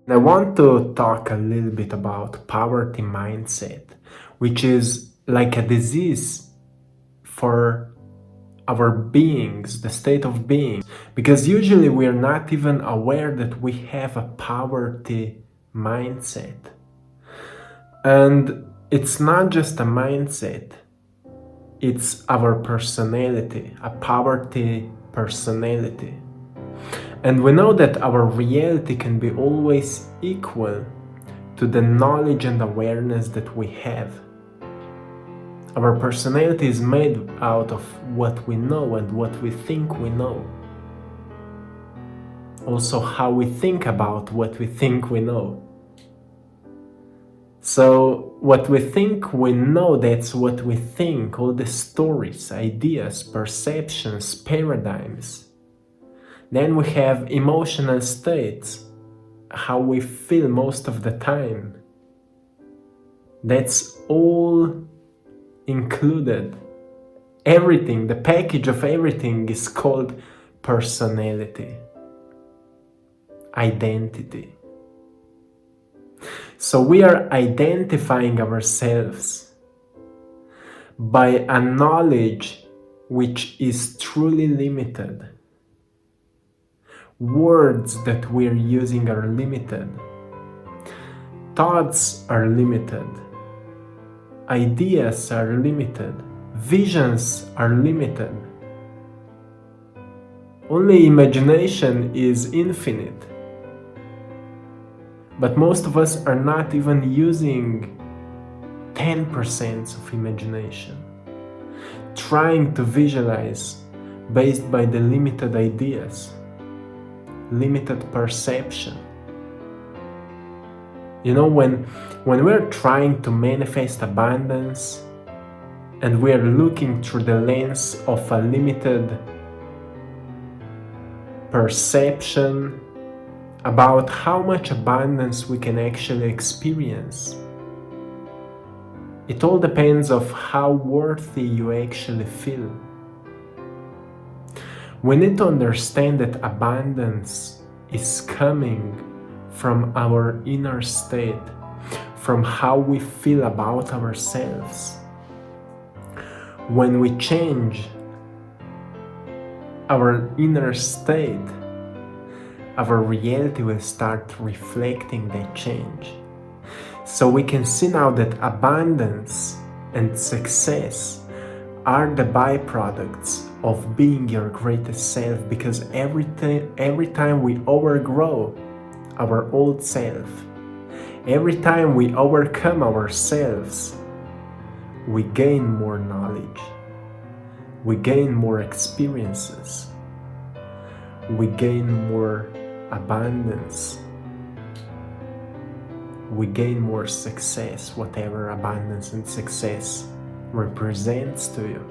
I want to talk a little bit about poverty mindset, which is like a disease for our beings, the state of being, because usually we are not even aware that we have a poverty mindset. And it's not just a mindset, it's our personality, a poverty personality. And we know that our reality can be always equal to the knowledge and awareness that we have. Our personality is made out of what we know and what we think we know. Also, how we think about what we think we know. So, what we think we know, that's what we think, all the stories, ideas, perceptions, paradigms. Then we have emotional states, how we feel most of the time. That's all included. Everything, the package of everything is called personality, identity. So we are identifying ourselves by a knowledge which is truly limited. Words that we're using are limited. Thoughts are limited. Ideas are limited. Visions are limited. Only imagination is infinite. But most of us are not even using 10% of imagination, trying to visualize based by the limited ideas, limited perception. You know, when we're trying to manifest abundance and we're looking through the lens of a limited perception about how much abundance we can actually experience, it all depends of how worthy you actually feel. We need to understand that abundance is coming from our inner state, from how we feel about ourselves. When we change our inner state, our reality will start reflecting that change. So we can see now that abundance and success are the byproducts of being your greatest self, because every time we overgrow our old self, every time we overcome ourselves, we gain more knowledge, we gain more experiences, we gain more abundance, we gain more success, whatever abundance and success represents to you.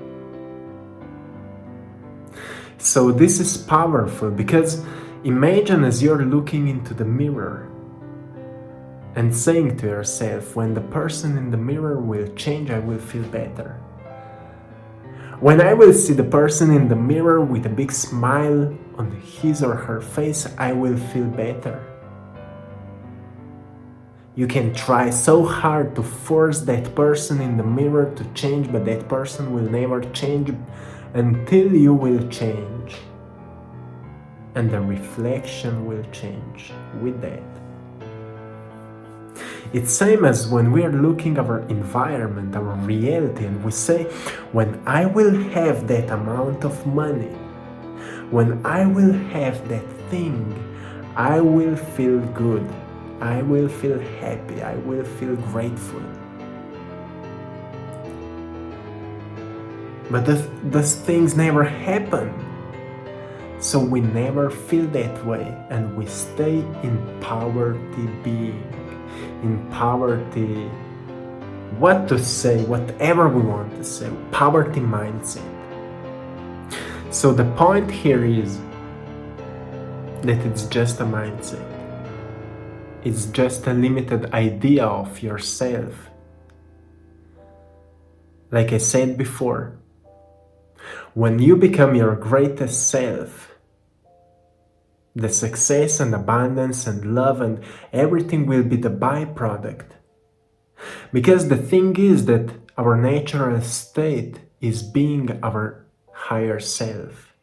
So this is powerful, because imagine as you're looking into the mirror and saying to yourself, when the person in the mirror will change, I will feel better. When I will see the person in the mirror with a big smile on his or her face, I will feel better. You can try so hard to force that person in the mirror to change, but that person will never change until you will change. And the reflection will change with that. It's same as when we are looking at our environment, our reality, and we say, when I will have that amount of money, when I will have that thing, I will feel good, I will feel happy, I will feel grateful. But those things never happen. So we never feel that way, and we stay in poverty being, in poverty, what to say, whatever we want to say, poverty mindset. So the point here is that it's just a mindset. It's just a limited idea of yourself. Like I said before, when you become your greatest self, The success and abundance and love and everything will be the byproduct. Because the thing is that our natural state is being our higher self.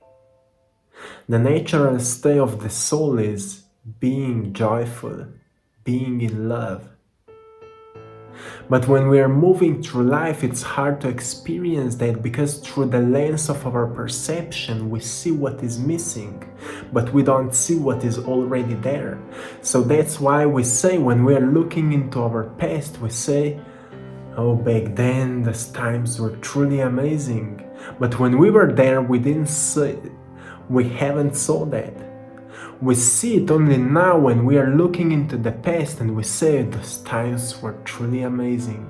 The natural state of the soul is being joyful, being in love. But when we are moving through life, it's hard to experience that because through the lens of our perception, we see what is missing, but we don't see what is already there. So that's why we say, when we are looking into our past, we say, oh, back then those times were truly amazing. But when we were there, we didn't see, we haven't saw that. We see it only now when we are looking into the past and we say those times were truly amazing.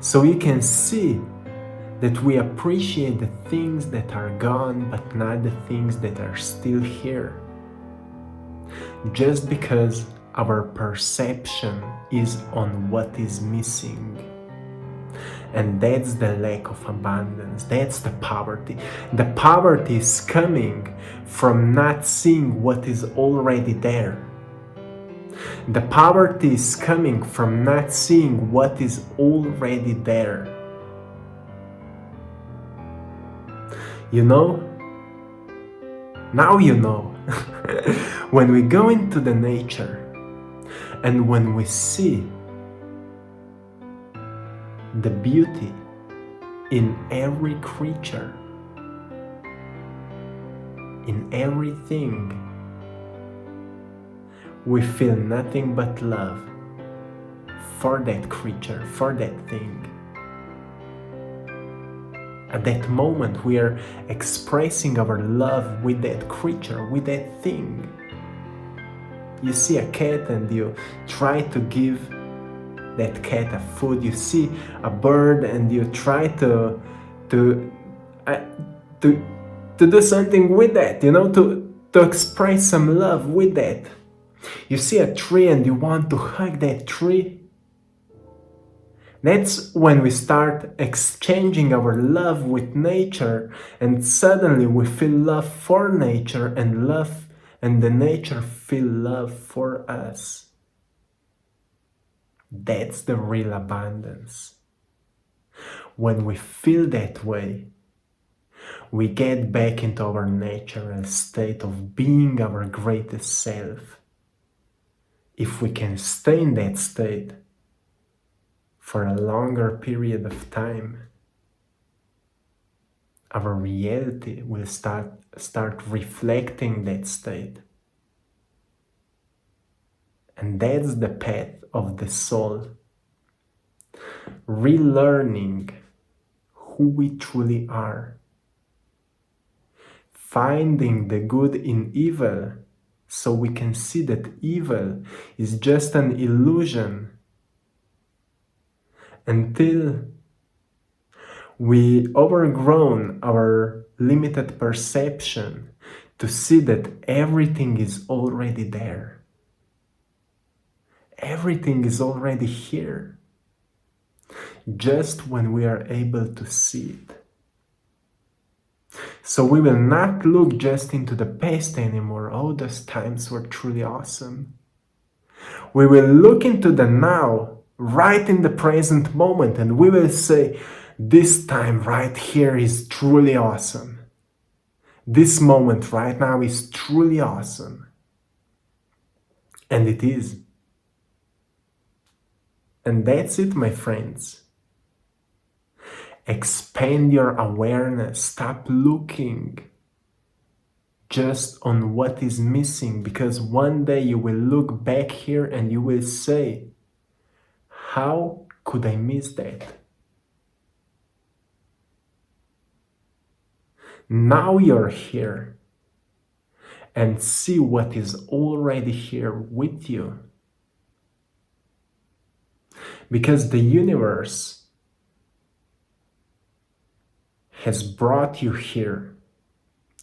So you can see that we appreciate the things that are gone, but not the things that are still here. Just because our perception is on what is missing. And that's the lack of abundance, that's the poverty. The poverty is coming from not seeing what is already there. The poverty is coming from not seeing what is already there. You know? Now you know. When we go into the nature and when we see the beauty in every creature, in everything, we feel nothing but love for that creature, for that thing. At that moment, we are expressing our love with that creature, with that thing. You see a cat and you try to give that cat a food. You see a bird and you try to do something with that, you know, to express some love with that. You see a tree and you want to hug that tree. That's when we start exchanging our love with nature, and suddenly we feel love for nature and the nature feel love for us. That's the real abundance. When we feel that way, we get back into our natural state of being our greatest self. If we can stay in that state for a longer period of time, our reality will start reflecting that state. And that's the path of the soul. Relearning who we truly are. Finding the good in evil so we can see that evil is just an illusion until we overgrown our limited perception to see that everything is already there. Everything is already here, just when we are able to see it. So we will not look just into the past anymore. Oh, those times were truly awesome. We will look into the now, right in the present moment, and we will say, this time right here is truly awesome. This moment right now is truly awesome. And it is. And that's it, my friends. Expand your awareness. Stop looking just on what is missing, because one day you will look back here and you will say, how could I miss that? Now you're here and see what is already here with you. Because the universe has brought you here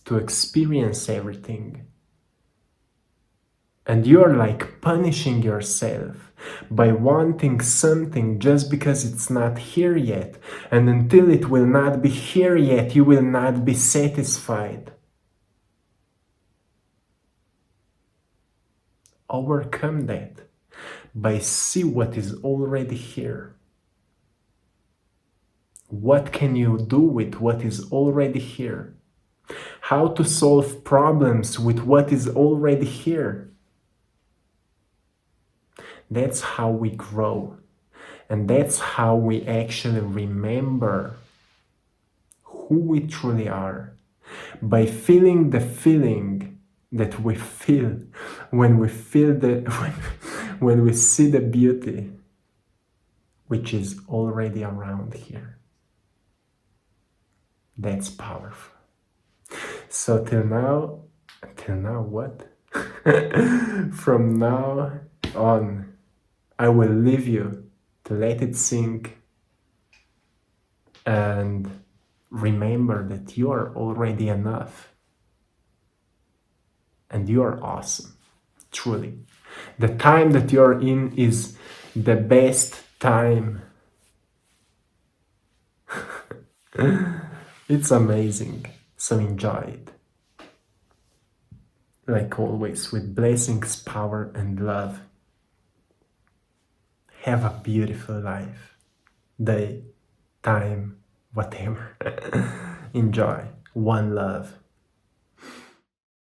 to experience everything. And you're like punishing yourself by wanting something just because it's not here yet. And until it will not be here yet, you will not be satisfied. overcome that by see what is already here. What can you do with what is already here? How to solve problems with what is already here. That's how we grow. And that's how we actually remember who we truly are. By feeling the feeling that we feel when we feel when we see the beauty which is already around here. That's powerful. So till now what? From now on, I will leave you to let it sink and remember that you are already enough and you are awesome, truly. The time that you're in is the best time. It's amazing, so enjoy it. Like always, with blessings, power, and love. Have a beautiful life, day, time, whatever. Enjoy. One love.